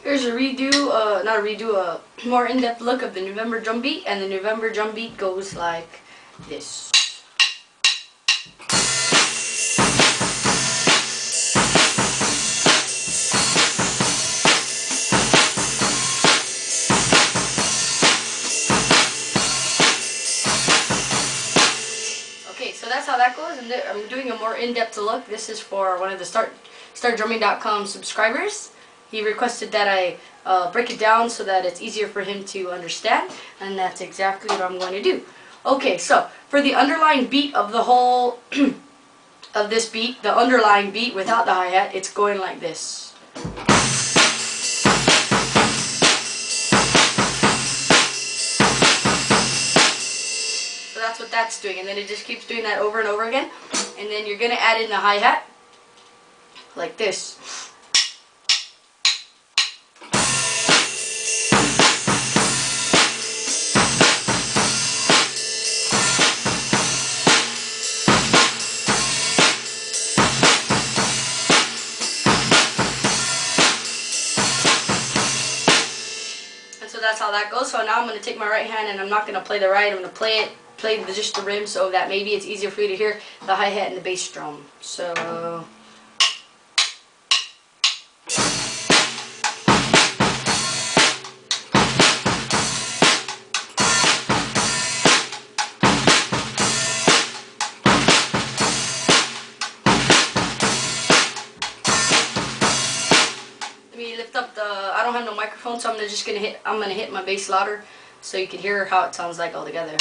Here's a redo, not a redo, a more in-depth look of the November drum beat, and the November drum beat goes like this. Okay, so that's how that goes, and I'm doing a more in-depth look. This is for one of the startdrumming.com subscribers. He requested that I break it down so that it's easier for him to understand, and that's exactly what I'm going to do. Okay, so for the underlying beat of the whole of this beat, the underlying beat without the hi-hat, it's going like this. So that's what that's doing, and then it just keeps doing that over and over again, and then you're going to add in the hi-hat like this. So that's how that goes. So now I'm going to take my right hand, and I'm not going to play the right. I'm going to play just the rim, so that maybe it's easier for you to hear the hi-hat and the bass drum. So lift up the, I don't have no microphone, so I'm gonna hit my bass louder so you can hear how it sounds like all together.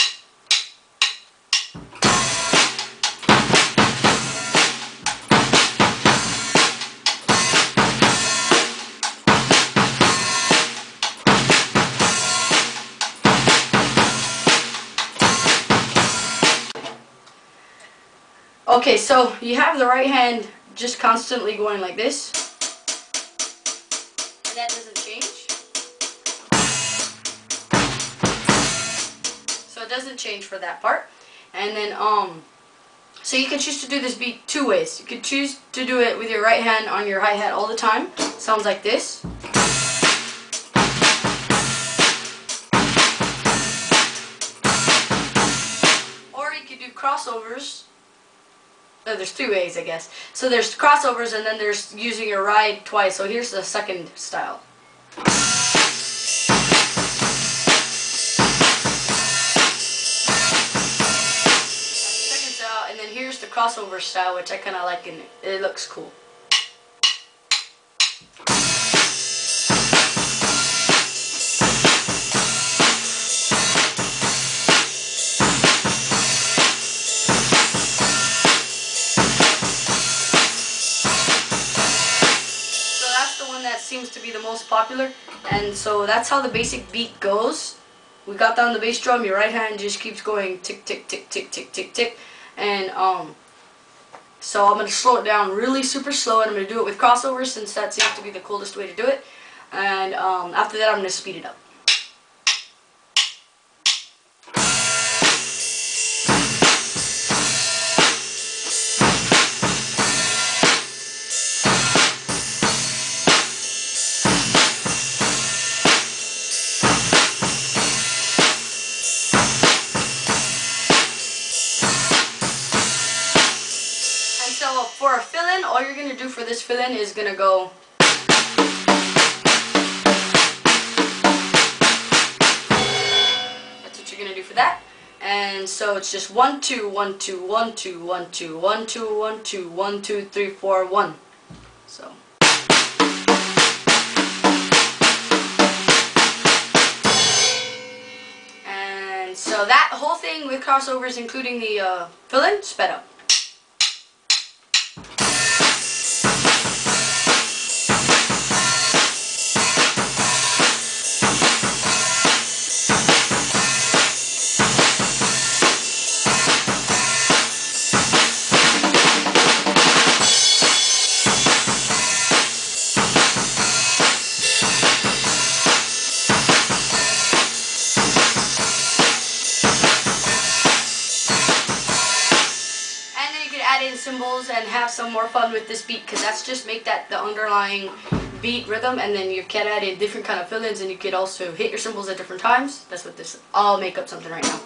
Okay, so you have the right hand just constantly going like this. That doesn't change. So it doesn't change for that part. And then so you can choose to do this beat two ways. You could choose to do it with your right hand on your hi-hat all the time. Sounds like this. Or you could do crossovers. Oh, there's three ways, I guess. So there's crossovers, and then there's using your ride twice. So here's the second style. Second style, and then here's the crossover style, which I kind of like, and it looks cool. That seems to be the most popular, and so that's how the basic beat goes. We got down the bass drum, your right hand just keeps going tick tick tick tick tick tick tick, and so I'm going to slow it down really super slow, and I'm going to do it with crossovers since that seems to be the coolest way to do it, and after that I'm going to speed it up. So for a fill-in, all you're going to do for this fill-in is going to go. That's what you're going to do for that. And so it's just 1 2 1 2 1 2 1 2 1 2 1 2 1 2 3 4 1. So. And so that whole thing with crossovers, including the fill-in, sped up. add in cymbals and have some more fun with this beat, because that's just make that the underlying beat rhythm, and then you can add in different kind of fill-ins, and you could also hit your cymbals at different times. That's what this. I'll make up something right now.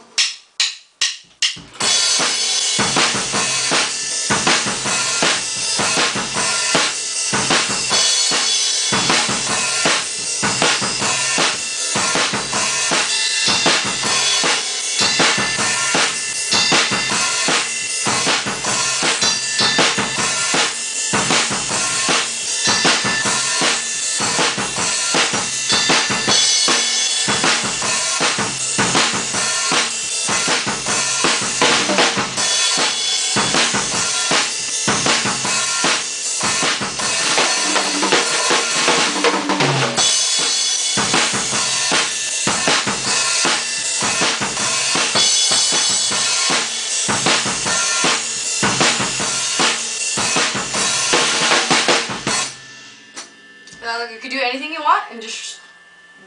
You could do anything you want and just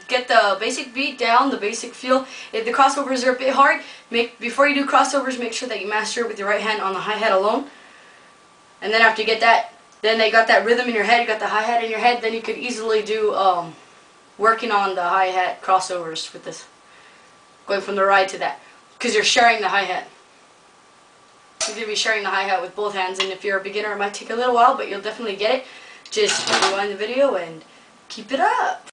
get the basic beat down, the basic feel. If the crossovers are a bit hard, before you do crossovers, make sure that you master it with your right hand on the hi-hat alone. And then after you get that, then they got that rhythm in your head, you got the hi-hat in your head, then you could easily do working on the hi-hat crossovers with this, going from the ride to that, because you're sharing the hi-hat. You're going to be sharing the hi-hat with both hands, and if you're a beginner, it might take a little while, but you'll definitely get it. Just rewind the video and keep it up.